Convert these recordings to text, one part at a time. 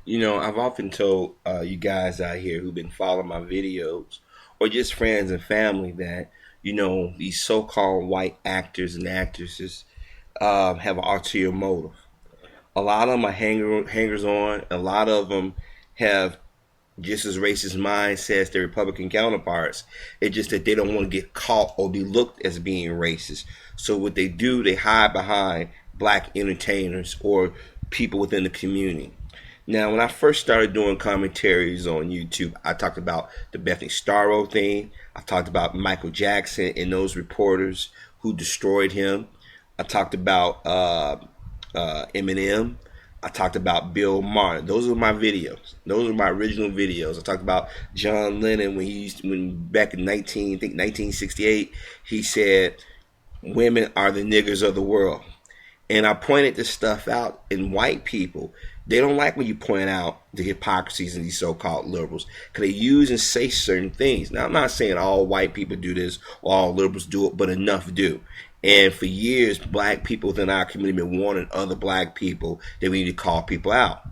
I've often told you guys out here who've been following my videos, or just friends and family, that these so-called white actors and actresses have an ulterior motive. A lot of them are hangers on. A lot of them have just as racist mindsets as their Republican counterparts. It's just that they don't want to get caught or be looked as being racist. So what they do, they hide behind black entertainers or people within the community. Now, when I first started doing commentaries on YouTube, I talked about the Bethany Starro thing. I talked about Michael Jackson and those reporters who destroyed him. I talked about Eminem. I talked about Bill Maher. Those are my videos. Those are my original videos. I talked about John Lennon when back in 1968, he said, "Women are the niggers of the world." And I pointed this stuff out in white people. They don't like when you point out the hypocrisies in these so-called liberals because they use and say certain things. Now, I'm not saying all white people do this or all liberals do it, but enough do. And for years, black people within our community have been warning other black people that we need to call people out.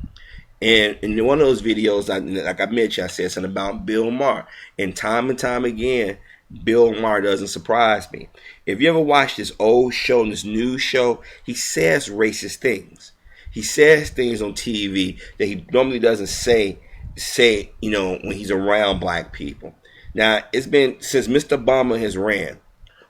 And in one of those videos, like I mentioned, I said something about Bill Maher. And time again, Bill Maher doesn't surprise me. If you ever watch this old show and this new show, he says racist things. He says things on TV that he normally doesn't say, when he's around black people. Now, it's been since Mr. Obama has ran,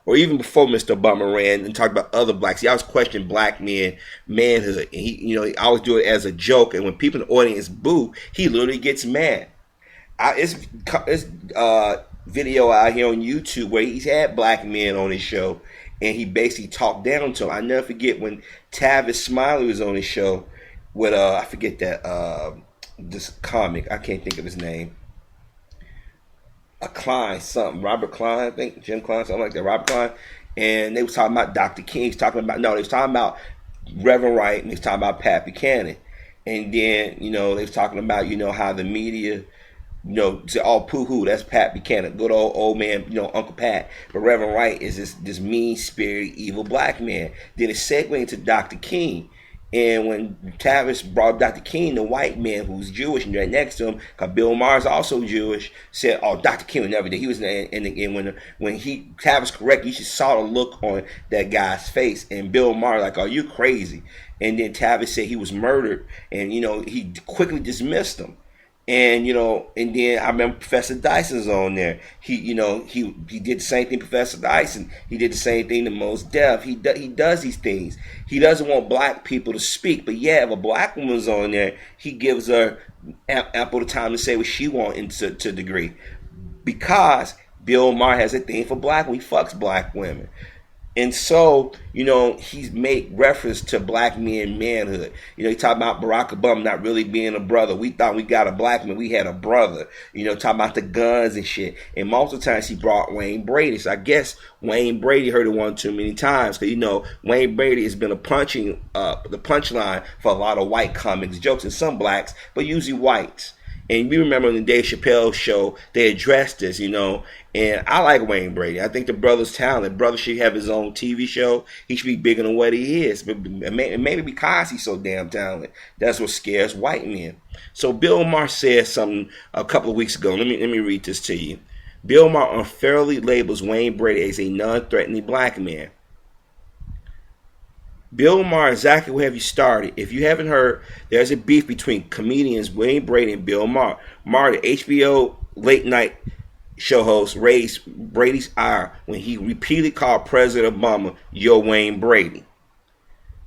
or even before Mr. Obama ran and talked about other blacks. He always questioned black men, manhood. And he always do it as a joke. And when people in the audience boo, he literally gets mad. It's video out here on YouTube where he's had black men on his show, and he basically talked down to him. I never forget when Tavis Smiley was on his show with I forget that this comic. I can't think of his name. A Klein, something, Robert Klein, I think, Jim Klein, something like that, Robert Klein, and they was talking about Dr. King. They was talking about Reverend Wright, and they was talking about Pat Buchanan, and then they was talking about how the media, say, oh, poo-hoo, that's Pat Buchanan, good old man, Uncle Pat, but Reverend Wright is this mean-spirited, evil black man. Then it segued into Dr. King. And when Tavis brought Dr. King, the white man who's Jewish, and right next to him, because Bill Maher is also Jewish, said, "Oh, Dr. King would never do." He was, and when Tavis corrected, you just saw the look on that guy's face, and Bill Maher like, "Oh, you crazy?" And then Tavis said he was murdered, and he quickly dismissed him. And and then I remember Professor Dyson's on there. He did the same thing. Professor Dyson, he did the same thing to Mos Def. He does these things. He doesn't want black people to speak, but yeah, if a black woman's on there, he gives her ample time to say what she wants to a degree, because Bill Maher has a thing for black women. He fucks black women. And so, he's made reference to black men manhood. He talked about Barack Obama not really being a brother. We thought we got a black man, we had a brother. Talking about the guns and shit. And multiple times he brought Wayne Brady. So I guess Wayne Brady heard it one too many times. Because, Wayne Brady has been the punchline for a lot of white comics, jokes, and some blacks, but usually whites. And we remember on the Dave Chappelle show, they addressed this, and I like Wayne Brady. I think the brother's talented. Brother should have his own TV show. He should be bigger than what he is. But maybe because he's so damn talented, that's what scares white men. So Bill Maher said something a couple of weeks ago. Let me read this to you. Bill Maher unfairly labels Wayne Brady as a non-threatening black man. Bill Maher, exactly where have you started? If you haven't heard, there's a beef between comedians Wayne Brady and Bill Maher. Maher, the HBO late night show host, raised Brady's ire when he repeatedly called President Obama your Wayne Brady.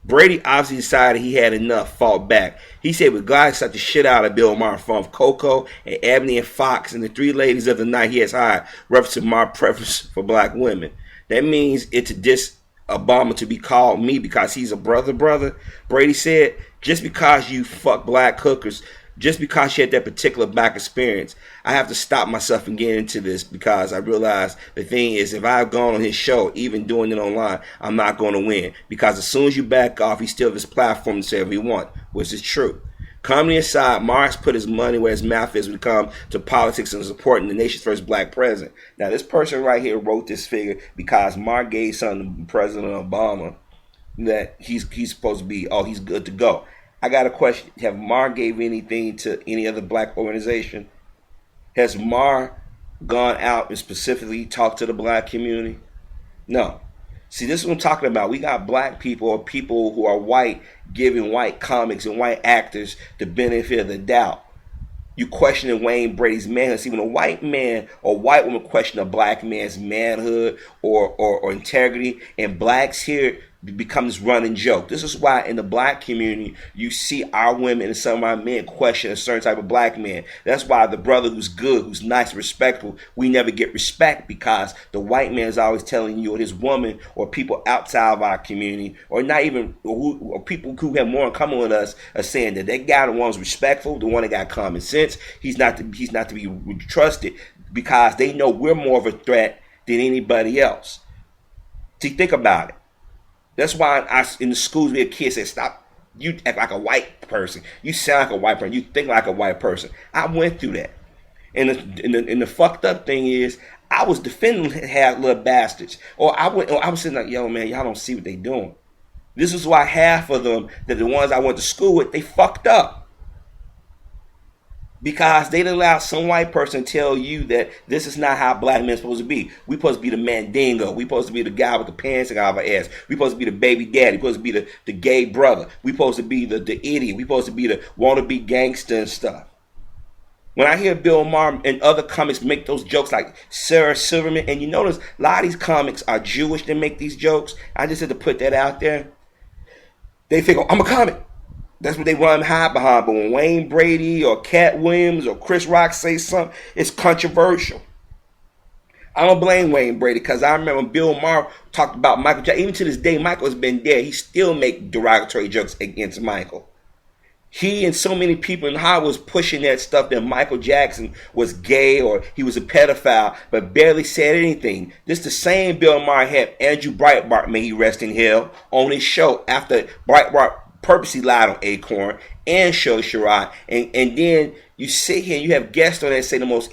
Brady obviously decided he had enough, fought back. He said, with God slapped the shit out of Bill Maher from Coco and Ebony and Fox and the three ladies of the night he has hired, referencing Maher's preference for black women. That means it's Obama to be called me because he's a brother. Brady said, just because you fuck black hookers, just because she had that particular black experience, I have to stop myself from getting into this, because I realize the thing is, if I've gone on his show, even doing it online, I'm not going to win, because as soon as you back off, he still has his platform to say whatever he wants, which is true. Comedy aside, Maher's put his money where his mouth is when it comes to politics and supporting the nation's first black president. Now, this person right here wrote this figure because Maher gave something to President Obama that he's supposed to be, he's good to go. I got a question. Have Mar gave anything to any other black organization? Has Mar gone out and specifically talked to the black community? No. See, this is what I'm talking about. We got black people or people who are white giving white comics and white actors the benefit of the doubt. You questioning Wayne Brady's manhood. See, when a white man or white woman question a black man's manhood or integrity, and blacks here become this running joke. This is why in the black community you see our women and some of our men question a certain type of black man. That's why the brother who's good, who's nice, respectful, we never get respect, because the white man is always telling you, or his woman, or people outside of our community, or not even, or people who have more in common with us, are saying that guy, the one who's respectful, the one that got common sense, he's not to be trusted, because they know we're more of a threat than anybody else. See, think about it. That's why in the schools we have kids say, stop, you act like a white person. You sound like a white person. You think like a white person. I went through that. And the fucked up thing is, I was defending half little bastards. Or I was sitting like, yo, man, y'all don't see what they doing. This is why half of them, that the ones I went to school with, they fucked up. Because they didn't allow some white person to tell you that this is not how black men are supposed to be. We supposed to be the mandingo. We supposed to be the guy with the pants out of our ass. We supposed to be the baby daddy. We supposed to be the gay brother. We supposed to be the idiot. We supposed to be the wannabe gangster and stuff. When I hear Bill Maher and other comics make those jokes like Sarah Silverman, and you notice a lot of these comics are Jewish that make these jokes. I just had to put that out there. They think, oh, I'm a comic. That's what they run high behind. But when Wayne Brady or Cat Williams or Chris Rock say something, it's controversial. I don't blame Wayne Brady, because I remember Bill Maher talked about Michael Jackson. Even to this day, Michael has been dead. He still make derogatory jokes against Michael. He and so many people in Hollywood was pushing that stuff that Michael Jackson was gay or he was a pedophile, but barely said anything. This the same Bill Maher had Andrew Breitbart, may he rest in hell, on his show after Breitbart purposely lied on Acorn and Show Sherrod, and then you sit here and you have guests on there say the most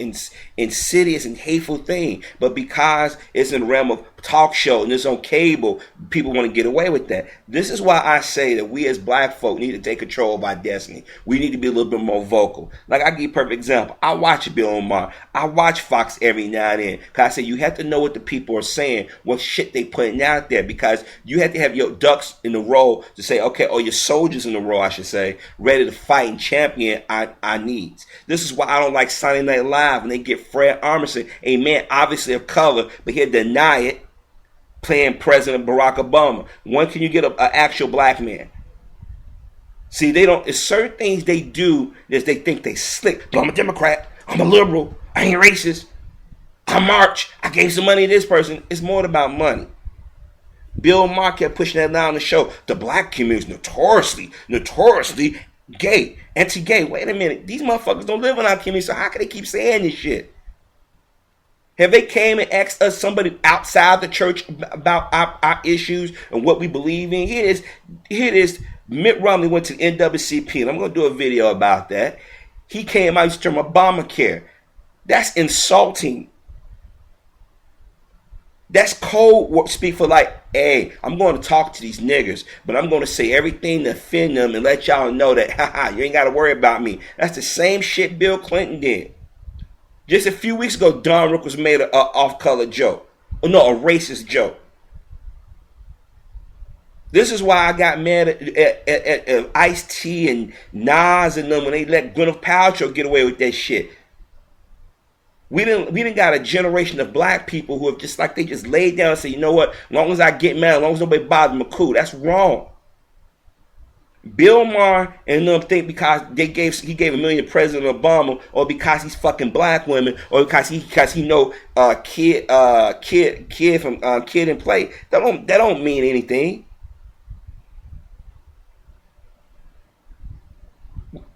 insidious and hateful thing, but because it's in the realm of talk show and it's on cable, people want to get away with that. This is why I say that we as black folk need to take control of our destiny. We need to be a little bit more vocal. Like, I give you a perfect example. I watch Bill Maher. I watch Fox every now and then, because I say you have to know what the people are saying, what shit they putting out there, because you have to have your ducks in the row to say, okay, or your soldiers in the row, I should say, ready to fight and champion our needs. This is why I don't like Saturday Night Live when they get Fred Armisen, a man obviously of color, but he'll deny it, playing President Barack Obama. When can you get an actual black man? See, they don't, it's certain things they do is they think they slick. But I'm a Democrat, I'm a liberal, I ain't racist, I march, I gave some money to this person. It's more about money. Bill Maher kept pushing that down the show. The black community is notoriously gay, anti-gay. Wait a minute, these motherfuckers don't live in our community, so how can they keep saying this shit? Have they came and asked us, somebody outside the church, about our issues and what we believe in? Here it is. Mitt Romney went to the NAACP, and I'm going to do a video about that. He came out, used the term Obamacare. That's insulting. That's code speak for like, hey, I'm going to talk to these niggers, but I'm going to say everything to offend them and let y'all know that, haha, you ain't got to worry about me. That's the same shit Bill Clinton did. Just a few weeks ago, Don Rickles made an off-color joke. Oh, no, a racist joke. This is why I got mad at Ice-T and Nas and them when they let Gwyneth Paltrow get away with that shit. We didn't got a generation of black people who have just like, they just laid down and say, you know what, as long as I get mad, as long as nobody bothers me, cool. That's wrong. Bill Maher and them think because he gave $1 million to President Obama, or because he's fucking black women, or because he know kid from Kid and Play. That don't mean anything.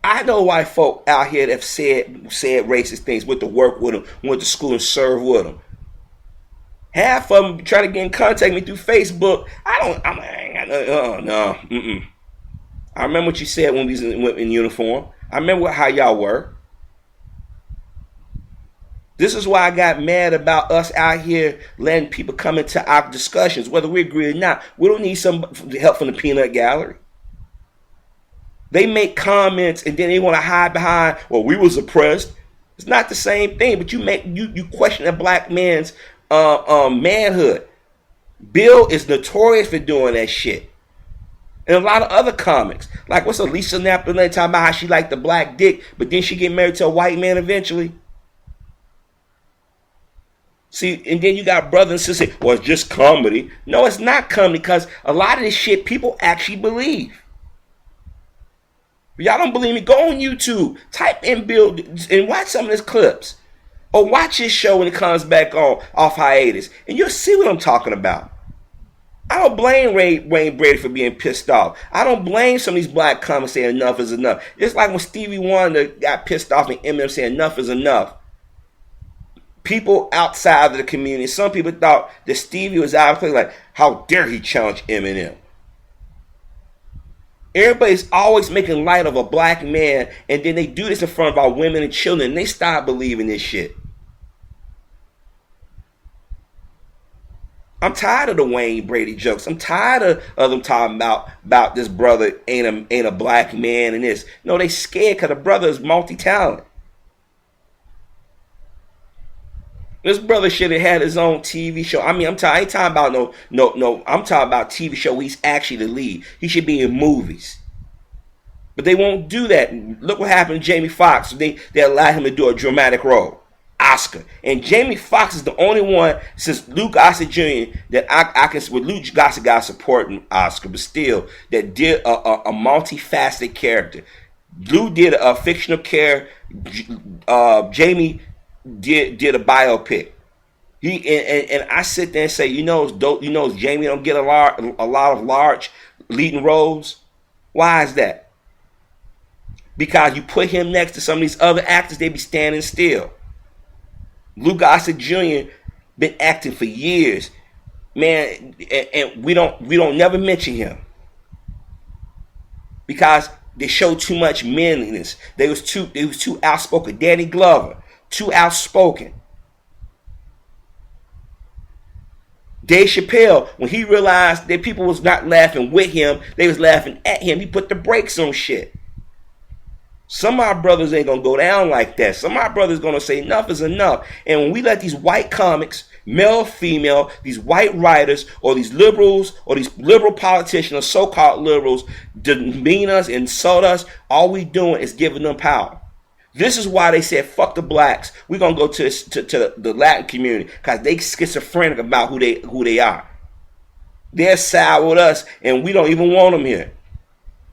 I know white folk out here that have said racist things, went to work with them, went to school and served with them. Half of them try to get in contact with me through Facebook. No. I remember what you said when we was in uniform. I remember how y'all were. This is why I got mad about us out here letting people come into our discussions, whether we agree or not. We don't need some help from the peanut gallery. They make comments and then they want to hide behind, well, we was oppressed. It's not the same thing, but you question a black man's manhood. Bill is notorious for doing that shit. And a lot of other comics. Like, what's Lisa Napoli talking about how she liked the black dick, but then she get married to a white man eventually? See, and then you got brothers and sisters, well, it's just comedy. No, it's not comedy, because a lot of this shit people actually believe. If y'all don't believe me, go on YouTube, type in Bill, and watch some of his clips. Or watch his show when it comes back on off hiatus, and you'll see what I'm talking about. I don't blame Wayne Brady for being pissed off. I don't blame some of these black comics saying enough is enough. Just like when Stevie Wonder got pissed off and Eminem saying enough is enough. People outside of the community, some people thought that Stevie was out of place, like, how dare he challenge Eminem? Everybody's always making light of a black man, and then they do this in front of our women and children, and they stop believing this shit. I'm tired of the Wayne Brady jokes. I'm tired of them talking about this brother ain't a black man and this. No, they scared because the brother is multi-talented. This brother should have had his own TV show. I mean, I ain't talking about no. I'm talking about TV show where he's actually the lead. He should be in movies. But they won't do that. Look what happened to Jamie Foxx. They allowed him to do a dramatic role. Oscar. And Jamie Foxx is the only one since Lou Gossett Jr. that I can, with Lou Gossett got supporting Oscar, but still, that did a multifaceted character. Lou did a fictional character. Jamie did a biopic. And I sit there and say, Jamie don't get a lot of large leading roles. Why is that? Because you put him next to some of these other actors, they be standing still. Lou Gossett Jr. been acting for years, man, and we don't never mention him because they show too much manliness. They was too outspoken. Danny Glover, too outspoken. Dave Chappelle, when he realized that people was not laughing with him, they was laughing at him, he put the brakes on shit. Some of our brothers ain't going to go down like that. Some of our brothers going to say enough is enough. And when we let these white comics, male or female, these white writers, or these liberals, or these liberal politicians, or so-called liberals, demean us, insult us, all we doing is giving them power. This is why they said, fuck the blacks. We're going to go to the Latin community because they schizophrenic about who they are. They're side with us, and we don't even want them here.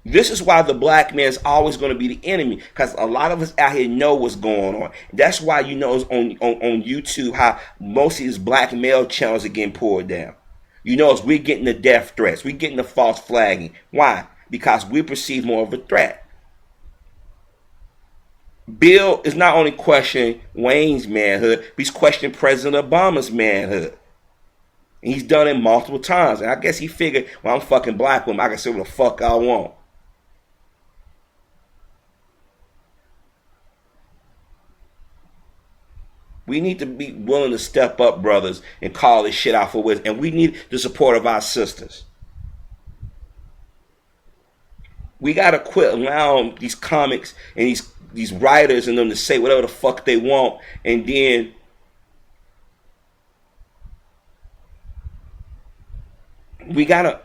This is why the black man is always going to be the enemy, because a lot of us out here know what's going on. That's why it's on YouTube how most of these black male channels are getting pulled down. As we're getting the death threats. We're getting the false flagging. Why? Because we perceive more of a threat. Bill is not only questioning Wayne's manhood, but he's questioning President Obama's manhood. And he's done it multiple times. And I guess he figured, well, I'm fucking black woman. I can say what the fuck I want. We need to be willing to step up, brothers, and call this shit out for what. And we need the support of our sisters. We got to quit allowing these comics and these writers and them to say whatever the fuck they want. And then we got to...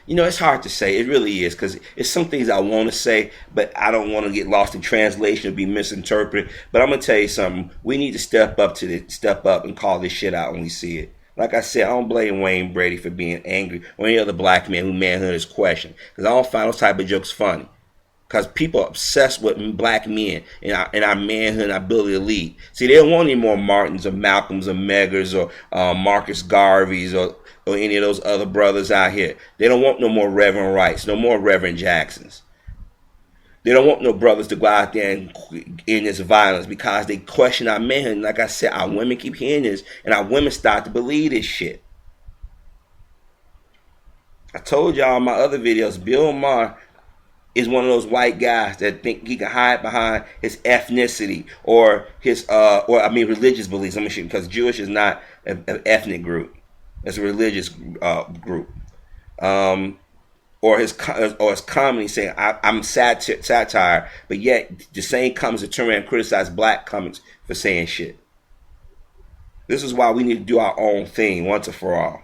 it's hard to say. It really is, because it's some things I want to say, but I don't want to get lost in translation or be misinterpreted. But I'm going to tell you something. We need to step up and call this shit out when we see it. Like I said, I don't blame Wayne Brady for being angry or any other black man who manhood is questioned, because I don't find those type of jokes funny. Because people are obsessed with black men and our manhood and our ability to lead. See, they don't want any more Martins or Malcolms or Meggers or Marcus Garveys or any of those other brothers out here. They don't want no more Reverend Wrights, no more Reverend Jacksons. They don't want no brothers to go out there and in this violence because they question our manhood. And like I said, our women keep hearing this, and our women start to believe this shit. I told y'all in my other videos, Bill Maher is one of those white guys that think he can hide behind his ethnicity or his religious beliefs. I'm sure, because Jewish is not an ethnic group; it's a religious group. or his comedy saying I'm satire, but yet the same comics that turn around and criticize black comics for saying shit. This is why we need to do our own thing once and for all.